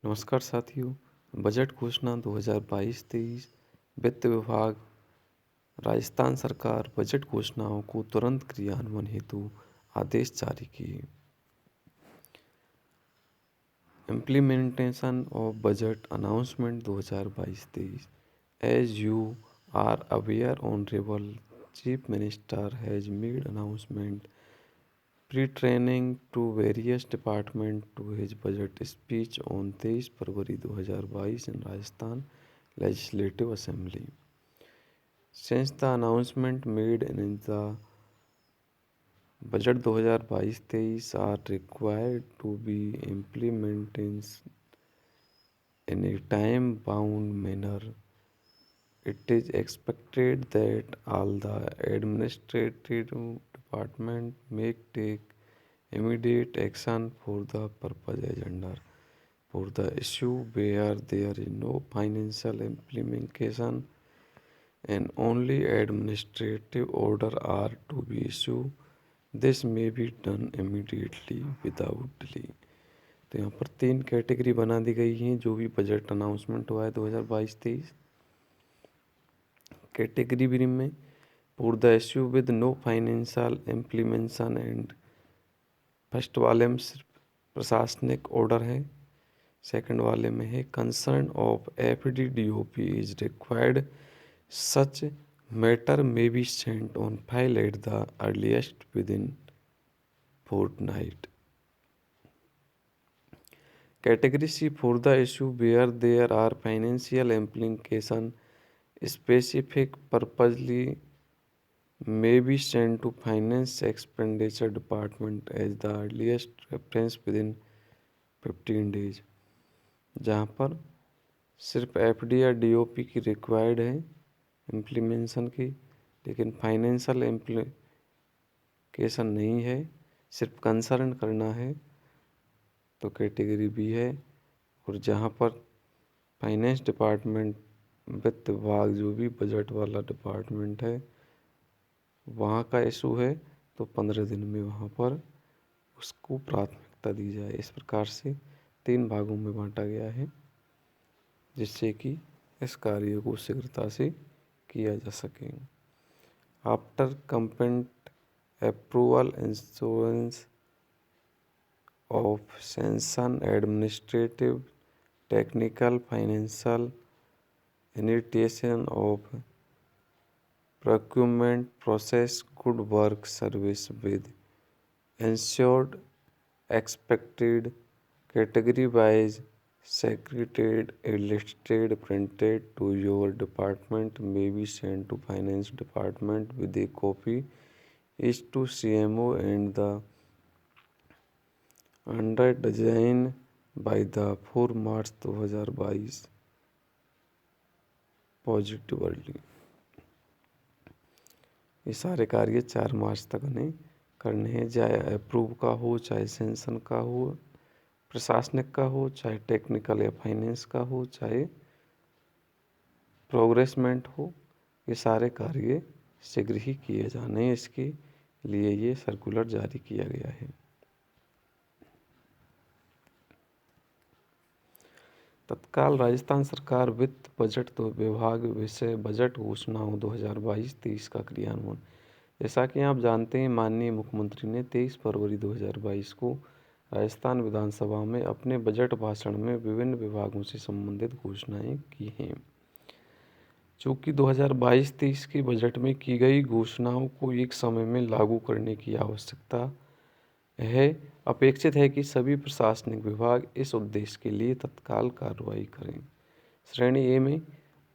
नमस्कार साथियों। बजट घोषणा 2022-23 वित्त विभाग राजस्थान सरकार बजट घोषणाओं को तुरंत क्रियान्वयन हेतु आदेश जारी किए। Implementation of budget announcement 2022-23 as you are aware honourable chief minister has made announcement pre-training to various departments to his budget speech on 23 February 2022 in Rajasthan Legislative Assembly. Since the announcement made in the budget 2022-23 are required to be implemented in a time-bound manner, it is expected that all the administrative departments may take immediate action for the purpose agenda. For the issue where there is no financial implication and only administrative order are to be issued, this may be done immediately without delay. तो यहाँ पर 3 category बना दी गई हैं जो भी budget announcement हुआ है 2022-23। कैटेगरी बी में for the issue with no financial implementation and first वाले में सिर्फ प्रशासनिक ऑर्डर है। सेकंड वाले में है concern of FDDOP is required such matter may be sent on file at the earliest within fortnight. Category C for the issue where there are financial implication specific purposely may be sent to finance expenditure department as the earliest reference within 15 days। जहाँ पर सिर्फ FD या DOP की required है इम्प्लीमेंशन की, लेकिन financial implication नहीं है, सिर्फ कंसर्न करना है तो कैटेगरी बी है। और जहाँ पर फाइनेंस डिपार्टमेंट वित्त विभाग जो भी बजट वाला डिपार्टमेंट है वहाँ का इशू है तो 15 दिन में वहाँ पर उसको प्राथमिकता दी जाए। इस प्रकार से 3 भागों में बांटा गया है जिससे कि इस कार्य को शीघ्रता से किया जा सके। After complete approval insurance of sanction administrative technical financial initiation of procurement process good work service with ensured expected category wise secreted listed printed to your department may be sent to finance department with a copy is to CMO and the under design by the 4 March 2022 positively. ये सारे कार्य 4 मार्च तक उन्हें करने हैं, चाहे approve का हो, चाहे सेंशन का हो, प्रशासनिक का हो, चाहे टेक्निकल या फाइनेंस का हो, चाहे प्रोग्रेसमेंट हो। ये सारे कार्य शीघ्र ही किए जाने हैं, इसके लिए ये सर्कुलर जारी किया गया है। तत्काल राजस्थान सरकार वित्त बजट तो विभाग विषय बजट घोषणाओं 2022-23 का क्रियान्वयन। जैसा कि आप जानते हैं, माननीय मुख्यमंत्री ने 23 फरवरी 2022 को राजस्थान विधानसभा में अपने बजट भाषण में विभिन्न विभागों से संबंधित घोषणाएं की हैं। चूँकि 2022-23 के बजट में की गई घोषणाओं को एक समय में लागू करने की आवश्यकता है, अपेक्षित है कि सभी प्रशासनिक विभाग इस उद्देश्य के लिए तत्काल कार्रवाई करें। श्रेणी ए में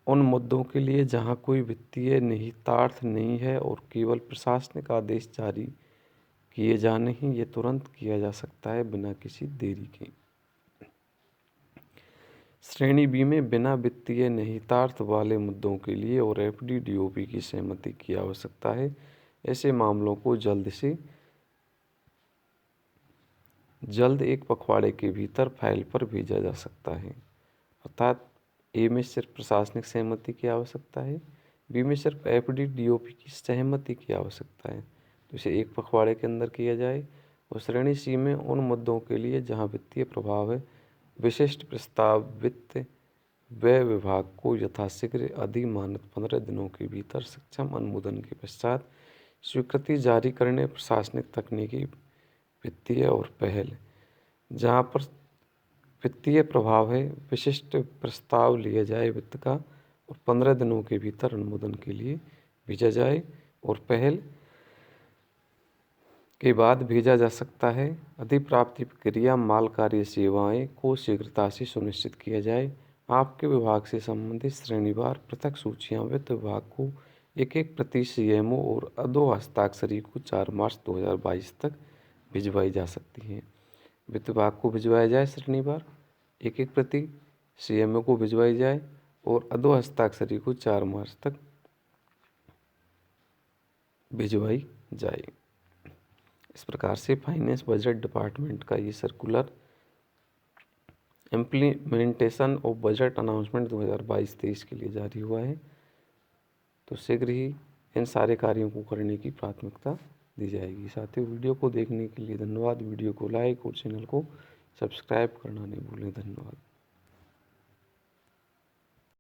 उन मुद्दों के लिए जहां कोई वित्तीय निहितार्थ नहीं है और केवल प्रशासनिक आदेश जारी किए जाने हैं, ये तुरंत किया जा सकता है बिना किसी देरी के। श्रेणी बी में बिना वित्तीय निहितार्थ वाले मुद्दों के लिए और FD-DOP की सहमति की आवश्यकता है। ऐसे मामलों को जल्द एक पखवाड़े के भीतर फाइल पर भेजा जा सकता है। अर्थात ए में सिर्फ प्रशासनिक सहमति की आवश्यकता है, बी में सिर्फ FD-DOP की सहमति की आवश्यकता है, तो इसे एक पखवाड़े के अंदर किया जाए। और श्रेणी सी में उन मुद्दों के लिए जहां वित्तीय प्रभाव है विशिष्ट प्रस्ताव वित्त व्यय विभाग को यथाशीघ्र अधिमानत 15 दिनों के भीतर सक्षम अनुमोदन के पश्चात स्वीकृति जारी करने। प्रशासनिक तकनीकी वित्तीय और पहल, जहाँ पर वित्तीय प्रभाव है, विशिष्ट प्रस्ताव लिया जाए वित्त का और 15 दिनों के भीतर अनुमोदन के लिए भेजा जाए और पहल के बाद भेजा जा सकता है। अधिप्राप्ति प्रक्रिया माल कार्य सेवाएं को शीघ्रता से सुनिश्चित किया जाए। आपके विभाग से संबंधित श्रेणीवार पृथक सूचियां वित्त विभाग को एक एक प्रति सीएमओ और अधो हस्ताक्षरी को 4 मार्च 2022 तक भिजवाई जा सकती हैं। वित्त विभाग को भिजवाया जाए श्रेणीवार, एक एक प्रति सीएमओ को भिजवाई जाए और अधो हस्ताक्षरी को 4 मार्च तक भिजवाई जाए। इस प्रकार से फाइनेंस बजट डिपार्टमेंट का ये circular implementation of budget announcement 2022-23 के लिए जारी हुआ है। तो शीघ्र ही इन सारे कार्यों को करने की प्राथमिकता दी जाएगी। साथियों, वीडियो को देखने के लिए धन्यवाद। वीडियो को लाइक और चैनल को सब्सक्राइब करना नहीं भूलें। धन्यवाद।